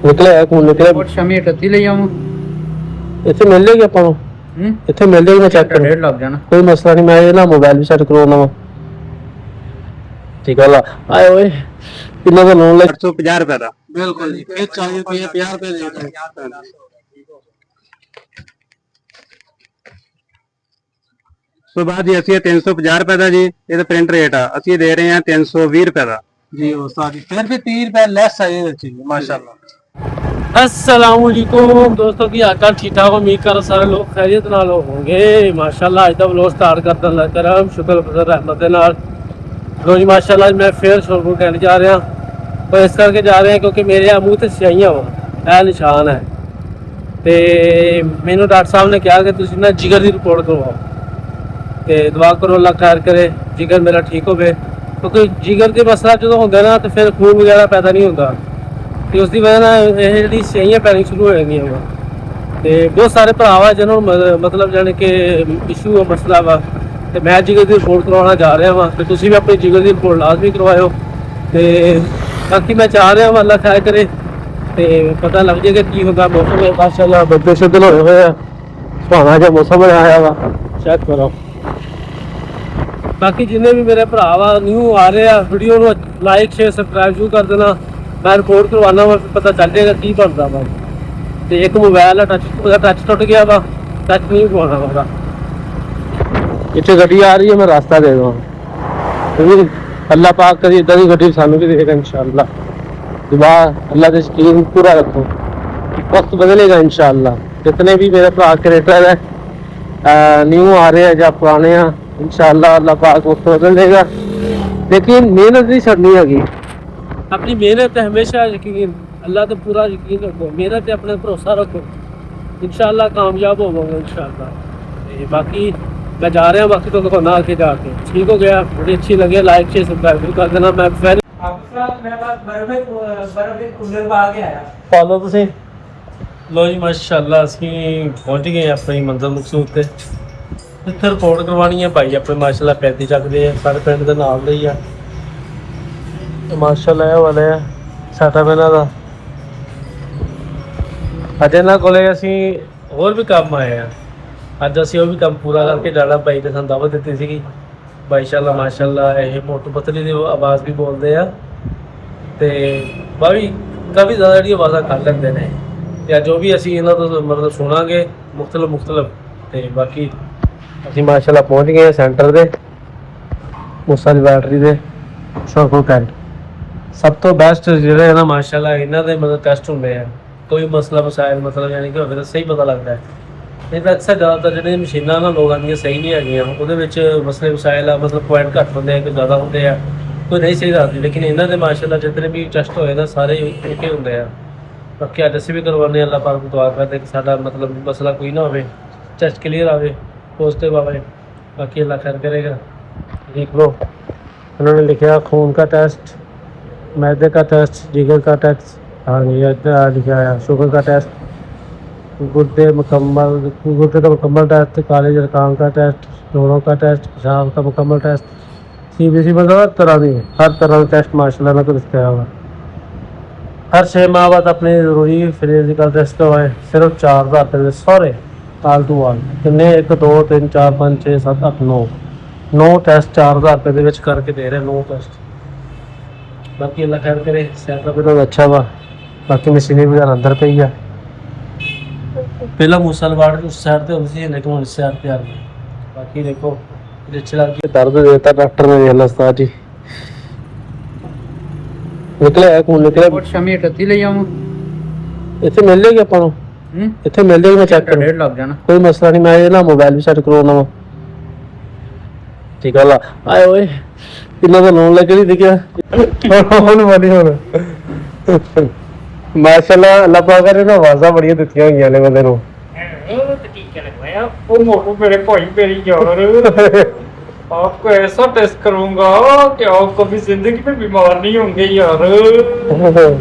ਨਿਕਲਿਆ ਖੂਨ ਨਿਕਲਿਆ। और शामी 38 ले जाऊं ਇੱਥੇ ਮਿਲ ਜਾਏਗੀ ਆਪਾਂ ਨੂੰ, ਇੱਥੇ ਮਿਲ ਜਾਏਗੀ। ਮੈਂ ਚੈੱਕ ਕਰ, डेढ़ लग जाना। ਕੋਈ ਮਸਲਾ ਨਹੀਂ। ਮੈਂ ਇਹ ਨਾ ਮੋਬਾਈਲ ਵੀ ਸੈੱਟ ਕਰਵਾਉਣਾ ਵਾ। ਠੀਕ ਆ ਲਾ ਆਏ ਓਏ ਕਿੰਨਾ ਦਾ ਲੋਨ ਲੈ 850 रुपए का। ਬਿਲਕੁਲ ਜੀ। ਫਿਰ 40 ਰੁਪਏ 50 ਰੁਪਏ ਦੇ ਦਿੱਤੇ। ਉਸ ਤੋਂ ਬਾਅਦ ਜੀ ਅਸੀਂ 350 रुपए ਦਾ ਜੀ ਇਹਦਾ ਪ੍ਰਿੰਟ ਰੇਟ ਆ, ਅਸੀਂ ਦੇ ਰਹੇ ਹਾਂ 320 रुपए ਦਾ ਜੀ ਉਸਤਾਦ ਜੀ। ਫਿਰ ਵੀ 30 ਰੁਪਏ ਲੈਸ ਆਏ ਇਹਦੇ ਚ ਮਾਸ਼ਾਅੱਲਾ। अस्सलाम वालेकुम दोस्तों की हाल ठीक ठाक। उम्मीद कर सारे लोग खैरियत नाल होंगे माशाल्लाह। अज का व्लॉग स्टार्ट करता अल्लाह करम शुक्र फजल रहमत दे नाल। लो जी माशाल्लाह मैं फिर शोरूम कहने जा रहा पर इस करके जा रहे हैं क्योंकि मेरे मूँह से स्याहियां वा यह निशान है। तो मैनू डॉक्टर साहब ने कहा कि तुम ना जिगर की रिपोर्ट करवाओ तो दुआ करो अल्लाह खैर करे जिगर मेरा ठीक हो। क्योंकि जिगर का मसला जो होंगे ना तो फिर खून वगैरह पैदा नहीं होता ਤੇ ਉਸ ਦੀ ਵਜ੍ਹਾ ਨਾਲ ਇਹ ਜਿਹੜੀ ਸਿਆਹੀਆਂ ਪੈਣੀ ਸ਼ੁਰੂ ਹੋ ਜਾਂਦੀਆਂ ਵਾ। ਤੇ ਬਹੁਤ ਸਾਰੇ ਭਰਾ ਵਾ ਜਿਹਨਾਂ ਨੂੰ ਮਤਲਬ ਜਾਣੀ ਕਿ ਇਸ਼ੂ ਆ ਮਸਲਾ ਵਾ। ਤੇ ਮੈਂ ਜਿਗਰ ਦੀ ਰਿਪੋਰਟ ਕਰਵਾਉਣਾ ਜਾ ਰਿਹਾ ਵਾਂ ਤੇ ਤੁਸੀਂ ਵੀ ਆਪਣੀ ਜਿਗਰ ਦੀ ਰਿਪੋਰਟ ਲਾਜ਼ਮੀ ਕਰਵਾਇਓ। ਤੇ ਬਾਕੀ ਮੈਂ ਚਾਹ ਰਿਹਾ ਵਾਂ ਅੱਲਾ ਖੈਰ ਕਰੇ ਤੇ ਪਤਾ ਲੱਗ ਜਾਏਗਾ ਕੀ ਹੁੰਦਾ। ਮੌਸਮ ਮਾਸ਼ਾਅੱਲਾ ਬੱਦਲ ਸ਼ੁੱਧਲ ਹੋਏ ਹੋਏ ਆ, ਸੁਹਾਣਾ ਜਿਹਾ ਮੌਸਮ ਬਣਿਆ ਹੋਇਆ ਵਾ। ਚੈੱਕ ਕਰੋ। ਬਾਕੀ ਜਿੰਨੇ ਵੀ ਮੇਰੇ ਭਰਾ ਵਾ ਨਿਊ ਆ ਰਹੇ ਆ ਵੀਡੀਓ ਨੂੰ ਲਾਈਕ ਸ਼ੇਅਰ ਸਬਸਕ੍ਰਾਈਬ ਜ਼ਰੂਰ ਕਰ ਦੇਣਾ। मैं रिपोर्ट करवाना वा फिर पता चल जाएगा की बनता वा। तो एक मोबाइल टच टुट गया वा, टच नहीं पवाना वा। इतने गड्डी आ रही है, मैं रास्ता दे दूँ। अल्लाह पाक कभी इदा की गड्डी सानू भी देगा इंशाअल्लाह। दुआ अल्लाह से यकीन पूरा रखो, वक्त बदलेगा इंशाअल्लाह। जितने भी मेरे भरा क्रिएटर है न्यू आ रहे हैं या पुराने हैं इंशाअल्लाह अल्लाह पाक वक्त बदल देगा। लेकिन मेहनत नहीं छड़नी हैगी। अपनी मेहनत है हमेशा यकीन, अल्लाह तो पूरा यकीन रखो, मेहनत है अपने भरोसा रखो इंशाअल्लाह कामयाब होवोगे इंशाअल्लाह। बाकी मैं जा रहा हूँ, बाकी तो दिखाना आके जाके ठीक हो गया। बड़ी अच्छी लगे लाइक शेयर सब्सक्राइब कर देना। मैं फिर फॉलो तुसीं लो जी माशाअल्लाह ਅਸੀਂ ਪਹੁੰਚ ਗਏ ਆਪਣੀ ਮੰਜ਼ਿਲ ਮਕਸੂਦ ਤੇ। ਇੱਥੇ ਰਿਪੋਰਟ ਕਰਵਾਉਣੀ ਹੈ ਭਾਈ ਆਪਣੇ ਮਾਸ਼ਾਅੱਲਾ ਪੈਦੀ ਚੱਕਦੇ ਆ ਸਾਰੇ ਪਿੰਡ ਦੇ ਨਾਲ ਦੇ ਹੀ ਆ ਮਾਸ਼ਾਅੱਲਾ। ਇਹ ਵਾਲੇ ਆ ਸਾਡਾ ਇਹਨਾਂ ਦਾ ਅੱਜ ਇਹਨਾਂ ਕੋਲੇ ਅਸੀਂ ਹੋਰ ਵੀ ਕੰਮ ਆਏ ਆ। ਅੱਜ ਅਸੀਂ ਉਹ ਵੀ ਕੰਮ ਪੂਰਾ ਕਰਕੇ ਜਾਣਾ। ਭਾਈ ਨੇ ਸਾਨੂੰ ਦਾਵਤ ਦਿੱਤੀ ਸੀਗੀ ਮਾਸ਼ਾਅੱਲਾ ਮਾਸ਼ਾਅੱਲਾ। ਇਹ ਮੋਟੂ ਪਤਲੀ ਦੀ ਆਵਾਜ਼ ਵੀ ਬੋਲਦੇ ਆ ਤੇ ਬਾਈ ਕਾਫੀ ਜ਼ਿਆਦਾ ਜਿਹੜੀ ਆਵਾਜ਼ਾਂ ਕਰ ਲੈਂਦੇ ਨੇ। ਤੇ ਜੋ ਵੀ ਅਸੀਂ ਇਹਨਾਂ ਤੋਂ ਮਤਲਬ ਸੁਣਾਂਗੇ ਮੁਖਤਲਫ ਤੇ ਬਾਕੀ ਅਸੀਂ ਮਾਸ਼ਾਅੱਲਾ ਪਹੁੰਚ ਗਏ ਸੈਂਟਰ ਦੇ ਮੂਸਾ ਦੀ ਬੈਟਰੀ ਦੇ ਸ਼ੋਕੋ ਕੈਂਟ। ਸਭ ਤੋਂ ਬੈਸਟ ਜਿਹੜੇ ਹੈ ਨਾ ਮਾਸ਼ਾਅੱਲਾ ਇਹਨਾਂ ਦੇ ਮਤਲਬ ਟੈਸਟ ਹੁੰਦੇ ਆ। ਕੋਈ ਮਸਲਾ ਮਸਾਇਲ ਮਤਲਬ ਯਾਨੀ ਕਿ ਹੋਵੇ ਤਾਂ ਸਹੀ ਪਤਾ ਲੱਗਦਾ ਹੈ। ਨਹੀਂ ਤਾਂ ਅਕਸਰ ਜ਼ਿਆਦਾਤਰ ਜਿਹੜੇ ਮਸ਼ੀਨਾਂ ਨਾਲ ਲੋਕਾਂ ਦੀਆਂ ਸਹੀ ਨਹੀਂ ਹੈਗੀਆਂ, ਉਹਦੇ ਵਿੱਚ ਮਸਲੇ ਮਸਾਇਲ ਆ ਮਤਲਬ ਪੁਆਇੰਟ ਘੱਟ ਹੁੰਦੇ ਆ, ਕੋਈ ਜ਼ਿਆਦਾ ਹੁੰਦੇ ਆ, ਕੋਈ ਨਹੀਂ ਸਹੀ ਦੱਸਦੀ। ਲੇਕਿਨ ਇਹਨਾਂ ਦੇ ਮਾਸ਼ਾਅੱਲਾ ਜਿਤਨੇ ਵੀ ਟੈਸਟ ਹੋਏ ਨਾ ਸਾਰੇ ਓਕੇ ਹੁੰਦੇ ਆ। ਬਾਕੀ ਅੱਜ ਅਸੀਂ ਵੀ ਕਰਵਾਉਂਦੇ ਅੱਲਾਹ ਪਾਕ ਨੂੰ ਦੁਆ ਕਰਦੇ ਕਿ ਸਾਡਾ ਮਤਲਬ ਮਸਲਾ ਕੋਈ ਨਾ ਹੋਵੇ, ਟੈਸਟ ਕਲੀਅਰ ਆਵੇ, ਪੋਜ਼ਿਟਿਵ ਆਵੇ। ਬਾਕੀ ਅੱਲਾਹ ਖੈਰ ਕਰੇਗਾ। देख लो उन्होंने लिखा खून का टेस्ट, मैदे का टेस्ट, जिगर का टेस्ट, हाँ ये लिखा है शुगर का टेस्ट, गुर्दे का मुकम्मल टेस्ट, काले जरकान का टेस्ट, जोड़ों का टेस्ट, पेशाब का मुकम्मल टेस्ट, CBC मतलब हर तरह का टेस्ट माशाल्लाह ने कुछ किया हुआ। हर 6 माह बाद अपने जरूरी फिजिकल टेस्ट करवाए। सिर्फ 4000 रुपये सारे आल टू आल किन्ने 1 2 3 4 5 6 7 8 9 ਟੈਸਟ 4000 ਰੁਪਏ ਦੇ ਵਿੱਚ ਕਰਕੇ ਦੇ ਰਹੇ 9 ਟੈਸਟ। ਬਾਕੀ ਅੱਲਾ ਖੈਰ ਕਰੇ ਸੈਟਅਪ ਇਹਦਾ ਅੱਛਾ ਵਾ। ਬਾਕੀ ਮਸ਼ੀਨਰੀ ਵਗੈਰਾ ਅੰਦਰ ਪਈ ਆ। ਪਹਿਲਾਂ ਮੂਸਲਵਾੜ ਉਸ ਸਾਈਡ ਤੇ ਹੁੰਦੀ ਸੀ ਲੇਕਿਨ ਹੁਣ ਇਸ ਸਾਈਡ ਤੇ ਆ ਗਈ। ਬਾਕੀ ਦੇਖੋ ਜਿੱਥੇ ਲੱਗ ਕੇ ਦਰਦ ਦੇਤਾ ਡਾਕਟਰ ਨੇ ਵੇਖ ਲਾ ਉਸਤਾਦ ਜੀ। ਨਿਕਲਿਆ ਖੂਨ ਨਿਕਲਿਆ। और शामी 38 ले जाऊं ਇੱਥੇ ਮਿਲ ਜਾਏਗੀ ਆਪਾਂ ਨੂੰ, ਇੱਥੇ ਮਿਲ ਜਾਏਗੀ। ਮੈਂ ਚੈੱਕ ਕਰ, डेढ़ लग जाना। ਕੋਈ ਮਸਲਾ ਨਹੀਂ। ਮੈਂ ਇਹ ਨਾ ਮੋਬਾਈਲ ਵੀ ਸੈੱਟ ਕਰਵਾਉਣਾ ਵਾ। ਠੀਕ ਆ ਲਾ ਆਏ ਓਏ ਕਿੰਨਾ ਦਾ ਲੋਨ ਲੈ ਕੇ ਨਹੀਂ ਦਿਖਿਆ ਹੁਣ ਵਾਲੀ ਹੁਣ ਮਾਸ਼ਾਅੱਲਾ ਅੱਲਾਹ ਪਾਕ ਕਰੇ ਨਾ ਆਵਾਜ਼ਾਂ ਬੜੀਆਂ ਦਿੱਤੀਆਂ ਹੋਈਆਂ ਨੇ ਬੰਦੇ ਨੂੰ। ਉਹ ਤੇ ਕੀ ਕਹਿਣਾ ਉਹ ਮੋਟੂ ਮੇਰੇ ਭਾਈ ਮੇਰੀ ਯਾਰ आपको ऐसा टेस्ट करूंगा कि आप कभी जिंदगी में बीमार नहीं होंगे यार।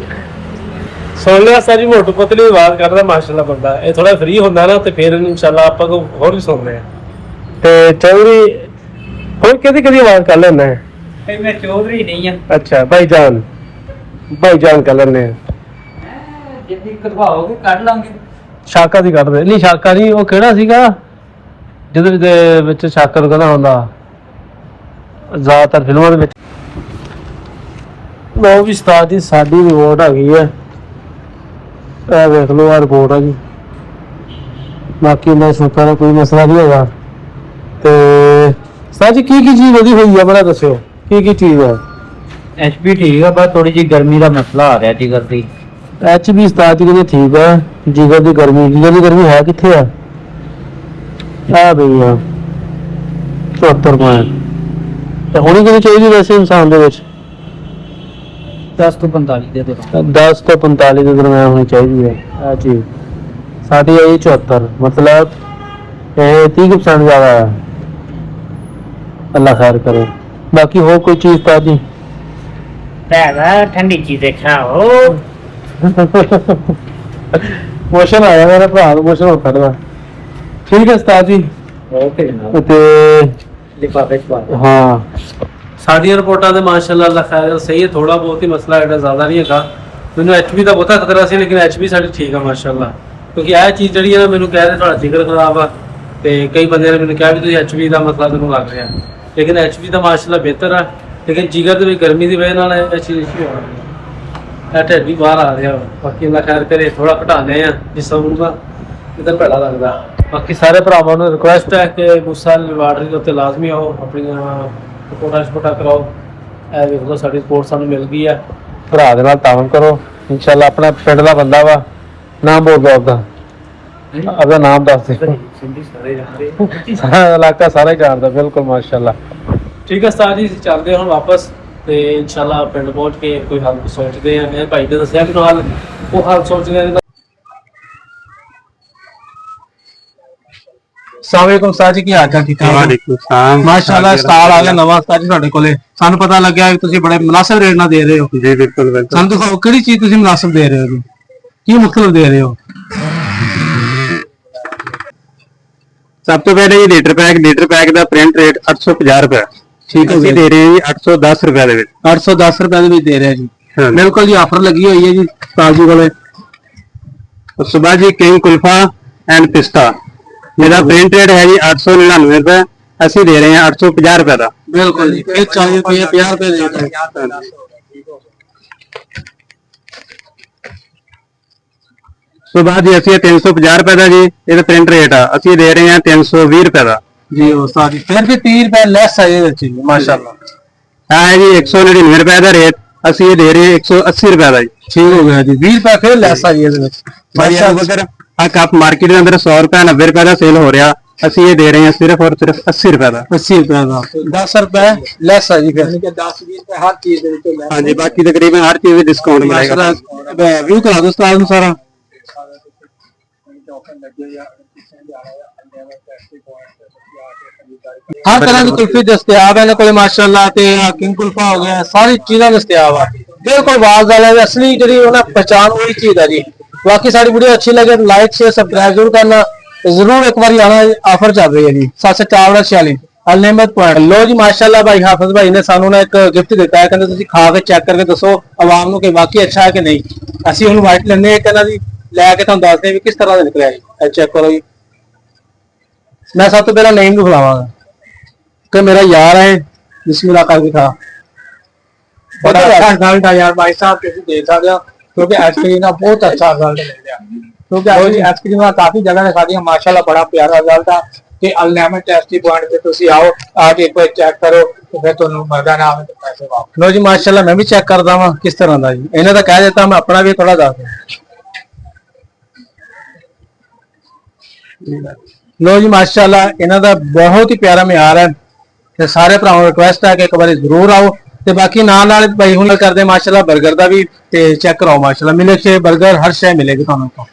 ਸੁਣ ਲਿਆ ਸਾਰੀ ਮੋਟੂ ਪਤਲੀ ਆਵਾਜ਼ ਕਰਦਾ ਮਾਸ਼ਾਅੱਲਾ ਬੰਦਾ। ਇਹ ਥੋੜਾ ਫ੍ਰੀ ਹੁੰਦਾ ਨਾ ਤੇ ਫਿਰ ਇਨਸ਼ਾਅੱਲਾ ਆਪਾਂ ਕੋ ਹੋਰ ਵੀ ਸੁਣਦੇ ਆ। ਤੇ ਚੌਧਰੀ ਹੋਰ ਕਿਹਦੀ ਆਵਾਜ਼ ਕਰ ਲੈਣਾ ਹੈ? मैं चौधरी नहीं है। अच्छा भाईजान कर लेने ਜਿੱਦੀ ਕਢਵਾਓਗੇ ਕੱਢ ਲਾਂਗੇ। ਸ਼ਾਕਾ ਦੀ ਕੱਢਦੇ ਨਹੀਂ, ਸ਼ਾਕਾ ਨਹੀਂ, ਉਹ ਕਿਹੜਾ ਸੀਗਾ ਜਿਹਦੇ ਵਿੱਚ ਸ਼ਾਕਾ ਨੂੰ ਕਹਿੰਦਾ ਹੁੰਦਾ ਜ਼ਿਆਦਾਤਰ ਫਿਲਮਾਂ ਦੇ ਵਿੱਚ। ਲਓ ਵੀ ਉਸਤਾਦ ਜੀ, ਸਾਡੀ ਰਿਪੋਰਟ ਆ ਗਈ ਹੈ, ਇਹ ਵੇਖ ਲਓ ਆ ਰਿਪੋਰਟ ਆ ਜੀ। ਬਾਕੀ ਮੈਂ ਸ਼ੁਕਰ ਹੈ ਕੋਈ ਮਸਲਾ ਨਹੀਂ ਹੈਗਾ। ਤੇ ਉਸਤਾਦ ਜੀ ਕੀ ਚੀਜ਼ ਵਧੀ ਹੋਈ ਆ ਬੜਾ ਦੱਸਿਓ, ਕੀ ਚੀਜ਼ ਹੈ? ਐਚਪੀ ਠੀਕ ਆ, ਬਸ ਥੋੜੀ ਜਿਹੀ ਗਰਮੀ ਦਾ ਮਸਲਾ ਆ ਰਿਹਾ ਜਿਗਰ ਦੀ। ਐਚਬੀ ਉਸਤਾਦ ਜੀ ਕਹਿੰਦੇ ਠੀਕ ਹੈ, ਜਿਗਰ ਦੀ ਗਰਮੀ ਹੈ ਕਿੱਥੇ ਆ? ਆ ਬਈ ਆ 74 ਪੁਆਇੰਟ। ਤੇ ਹੋਣੀ ਕਿੰਨੀ ਚਾਹੀਦੀ ਵੈਸੇ ਇਨਸਾਨ ਦੇ ਵਿੱਚ? 10 ਤੋਂ 45 ਦੇ ਦੌਰਾਨ। 10 ਤੋਂ 45 ਦੇ ਦਰਮਿਆਨ ਹੋਣੀ ਚਾਹੀਦੀ ਹੈ ਆ ਚੀਜ਼। ਸਾਡੀ ਆਈ 74, ਮਤਲਬ ਇਹ 30% ਜ਼ਿਆਦਾ ਹੈ। ਅੱਲਾ ਖੈਰ ਕਰੇ। ਬਾਕੀ ਹੋਰ ਕੋਈ ਚੀਜ਼ ਤਾਂ ਜੀ? ਹੈਗਾ ਠੰਡੀ ਚੀਜ਼ੇ ਖਾਓ। ਮੋਸ਼ਨ ਆਇਆ ਮੇਰਾ ਭਰਾ ਨੂੰ, ਮੋਸ਼ਨ ਹੋ ਖੜਦਾ। ਠੀਕ ਹੈ ਉਸਤਾਦ ਜੀ। ਓਕੇ ਜਨਾਬ। ਤੇ ਲਿਫਾਫੇ ਚ ਪਾ ਦਿਓ। ਹਾਂ, ਸਾਡੀਆਂ ਰਿਪੋਰਟਾਂ ਤੇ ਮਾਸ਼ਾਅੱਲਾ ਅੱਲਾ ਖੈਰ ਸਹੀ ਹੈ, ਥੋੜਾ ਬਹੁਤ ਹੀ ਮਸਲਾ ਐਡਾ ਜ਼ਿਆਦਾ ਨਹੀਂ ਹੈਗਾ। ਮੈਨੂੰ ਐਚਪੀ ਦਾ ਬਹੁਤਾ ਖਤਰਾ ਸੀ, ਲੇਕਿਨ ਐਚਪੀ ਸਾਡੀ ਠੀਕ ਆ ਮਾਸ਼ਾਅੱਲਾ। ਕਿਉਂਕਿ ਇਹ ਚੀਜ਼ ਜਿਹੜੀ ਹੈ ਨਾ, ਮੈਨੂੰ ਕਹਿ ਰਹੇ ਤੁਹਾਡਾ ਜਿਗਰ ਖਰਾਬ ਆ, ਤੇ ਕਈ ਬੰਦਿਆਂ ਨੇ ਮੈਨੂੰ ਕਿਹਾ ਵੀ ਤੁਸੀਂ ਐਚਪੀ ਦਾ ਮਸਲਾ ਤੁਹਾਨੂੰ ਲੱਗ ਰਿਹਾ, ਲੇਕਿਨ ਐਚਪੀ ਦਾ ਮਾਸ਼ਾਅੱਲਾ ਬਿਹਤਰ ਆ। ਲੇਕਿਨ ਜਿਗਰ ਦੇ ਵਿੱਚ ਗਰਮੀ ਦੀ ਵਜ੍ਹਾ ਨਾਲ ਇਹ ਚੀਜ਼ ਇਸ਼ੂ ਹੋ ਰਿਹਾ, ਇਹ ਢਿੱਡ ਵੀ ਬਾਹਰ ਆ ਰਿਹਾ ਵਾ। ਬਾਕੀ ਅੱਲਾ ਖੈਰ ਕਰੇ, ਥੋੜਾ ਘਟਾਉਂਦੇ ਆ ਜਿਸ ਨੂੰ ਦਾ ਇਧਰ ਭੈੜਾ ਲੱਗਦਾ। ਬਾਕੀ ਸਾਰੇ ਭਰਾਵਾਂ ਨੂੰ ਰਿਕੁਐਸਟ ਹੈ ਕਿ ਗੁੱਸਾ ਲੈਬਾਰਟਰੀ ਦੇ ਉੱਤੇ ਲਾਜ਼ਮੀ ਆਓ, ਆਪਣੀਆਂ ਰਿਪੋਰਟਾਂ ਕਰਾਓ। ਇਹ ਵੇਖ ਲਓ ਸਾਡੀ ਰਿਪੋਰਟ ਸਾਨੂੰ ਮਿਲ ਗਈ ਆ, ਭਰਾ ਦੇ ਨਾਲ ਤਾਵਨ ਕਰੋ ਇਨਸ਼ਾਅੱਲਾ। ਆਪਣਾ ਪਿੰਡ ਦਾ ਬੰਦਾ ਵਾ, ਨਾਮ ਬੋਲ ਦੋ ਆਪਦਾ ਨਾਮ ਦੱਸ ਦੇ। ਸਾਰਾ ਇਲਾਕਾ ਸਾਰਾ ਹੀ ਜਾਣਦਾ, ਬਿਲਕੁਲ ਮਾਸ਼ਾਅੱਲਾ। ਠੀਕ ਹੈ ਉਸਤਾਦ ਜੀ, ਚੱਲਦੇ ਹੁਣ ਵਾਪਸ ਤੇ ਇਨਸ਼ਾਅੱਲਾ ਪਿੰਡ ਪਹੁੰਚ ਕੇ ਕੋਈ ਹੱਲ ਸੋਚਦੇ ਆ। ਮੇਰੇ ਭਾਈ ਨੇ ਦੱਸਿਆ ਮੈਨੂੰ ਹੱਲ, ਉਹ ਹੱਲ ਸੋਚਦੇ ਆ। अस्सलामुअलैकुम उस्ताद जी, की हाल चाल? ठीक है, वालेकुम सलाम। माशाअल्लाह स्टाल आ गया नवा उस्ताद जी ਤੁਹਾਡੇ ਕੋਲੇ। ਸਾਨੂੰ ਪਤਾ ਲੱਗਿਆ ਕਿ ਤੁਸੀਂ ਬੜੇ ਮੁਨਾਸਿਬ ਰੇਟ ਨਾਲ ਦੇ ਰਹੇ ਹੋ। ਜੀ ਬਿਲਕੁਲ ਬਿਲਕੁਲ। ਸਾਨੂੰ ਦਿਖਾਓ ਕਿਹੜੀ ਚੀਜ਼ ਤੁਸੀਂ ਮੁਨਾਸਿਬ ਦੇ ਰਹੇ ਹੋ ਜੀ, ਕੀ ਮੁਖਤਲਿਫ ਦੇ ਰਹੇ ਹੋ? ਸਭ ਤੋਂ ਪਹਿਲੇ ਇਹ ਲੀਟਰ ਪੈਕ ਦਾ ਪ੍ਰਿੰਟ ਰੇਟ 850 ਰੁਪਏ। ਠੀਕ ਹੈ, ਅਸੀਂ ਦੇ ਰਹੇ ਹਾਂ ਜੀ 810 ਰੁਪਏ ਦੇ ਵਿੱਚ। 810 ਰੁਪਏ ਦੇ ਵਿੱਚ ਦੇ ਰਹੇ ਜੀ, ਬਿਲਕੁਲ ਜੀ। ਆਫਰ ਲੱਗੀ ਹੋਈ ਹੈ ਜੀ ਉਸਤਾਦ ਜੀ ਕੋਲੇ। ਉਸ ਤੋਂ ਬਾਅਦ ਜੀ ਕਿੰਗ ਕੁਲਫਾ ਐਂਡ ਪਿਸਤਾ, ਜਿਹਦਾ ਪ੍ਰਿੰਟ ਰੇਟ ਹੈ ਜੀ 899 ਰੁਪਏ, ਅਸੀਂ ਦੇ ਰਹੇ ਹਾਂ 850 ਰੁਪਏ ਦਾ। ਬਿਲकुल जी, फिर 40 रुपये 50 रुपये देते हैं। तो बाद जी ਅਸੀਂ 350 ਰੁਪਏ ਦਾ ਜੀ ਇਹਦਾ ਪ੍ਰਿੰਟ ਰੇਟ ਆ, ਅਸੀਂ ਦੇ ਰਹੇ ਹਾਂ 320 ਰੁਪਏ ਦਾ ਜੀ ਉਸਤਾਦ ਜੀ। ਫਿਰ ਵੀ 30 ਰੁਪਏ ਲੈਸ ਹੈ ਇਹਦੇ ਵਿੱਚ ਮਾਸ਼ਾਅੱਲਾ। ਹੈ ਜੀ 199 ਰੁਪਏ ਦਾ ਰੇਟ, ਅਸੀਂ ਇਹ ਦੇ ਰਹੇ ਹਾਂ 180 ਰੁਪਏ ਦਾ ਜੀ। ਠੀਕ ਹੋ ਗਿਆ ਜੀ, 20 ਰੁਪਏ ਫਿਰ ਲੈਸ ਆ ਜੀ ਇਹਦੇ ਵਿੱਚ ਮਾਸ਼ਾਅੱਲਾ। ਆ ਕੱਪ ਮਾਰਕੀਟ ਦੇ ਅੰਦਰ 100 ਰੁਪਏ 90 ਰੁਪਏ ਦਾ ਸੇਲ ਹੋ ਰਿਹਾ, ਅਸੀਂ ਇਹ ਦੇ ਰਹੇ ਹਾਂ ਸਿਰਫ ਔਰ ਸਿਰਫ 80 ਰੁਪਏ ਦਾ। 80 ਰੁਪਏ ਦਾ 10 ਰੁਪਏ ਲੈਸ ਹੈ ਜੀ, ਫਿਰ 10-20 ਰੁਪਏ ਹਰ ਚੀਜ਼ ਦੇ ਵਿੱਚ ਲੈਸ। ਹਾਂਜੀ, ਬਾਕੀ ਤਕਰੀਬਨ ਹਰ ਚੀਜ਼ ਵਿੱਚ ਡਿਸਕਾਊਂਟ ਮਿਲੇਗਾ। ਵਿਊ ਕਰਾ ਦਿਓ ਉਸਤਾਦ ਨੂੰ ਸਾਰਾ। हर तरह की कुल्फी दस्तयाब है इन्होंने कोल माशाअल्लाह। ते किंग कुल्फा हो गया, सारी चीज़ां दस्तयाब है बिल्कुल बाज़ वाला असली जी उन्हें पहचान वही चीज़ है जी। बाकी सारी वीडियो अच्छी लगे तो लाइक शेयर सब्सक्राइब जरूर करना, जरूर एक बार आना। ऑफर चल रही है जी 746 अनलिमिटेड पॉइंट। लो जी माशाअल्लाह, भाई हाफिज भाई ने सानू ना एक गिफ्ट दिता है, कहते खा के चेक करके दसो आवाम को वाकई अच्छा है कि नहीं। असी हुण वाइट लेने जी लैके तुहानू दसदे भी किस तरह का निकलिया जी। चेक करो जी, मैं सब तो पहला नेम भी बुलावांगा कि मेरा यार है, बिस्मिल्लाह करके खा। बड़ा अच्छा रिजल्ट है यार भाई साहब, तुम देख सकते हो, क्योंकि आइसक्रीम का बहुत अच्छा रिजल्ट मिल गया। क्योंकि आइसक्रीम का काफी जगह ने खादी माशाल्लाह, बड़ा प्यारा रिजल्ट है। कि अनलिमिटेड टेस्टी पॉइंट पे तुसी आओ, आके एक बार चेक करो तो फिर तुहानू मजा ना आवे तो पैसे वापस। लो जी माशाल्लाह, मैं भी चेक करदा वां किस तरह दा जी। इन्हें तो कह देता, मैं अपना भी थोड़ा दस लो जी माशाल्लाह, इन्हां दा बहुत ही प्यारा म्यार है। ते सारे भरावां नूं रिक्वेस्ट है कि एक बार जरूर आओ। ते बाकी नाल भाई हुण करदे माशाल्लाह बर्गर दा भी ते चेक कराओ माशाल्लाह, मिले बर्गर हर शय मिलेगी तुहानू।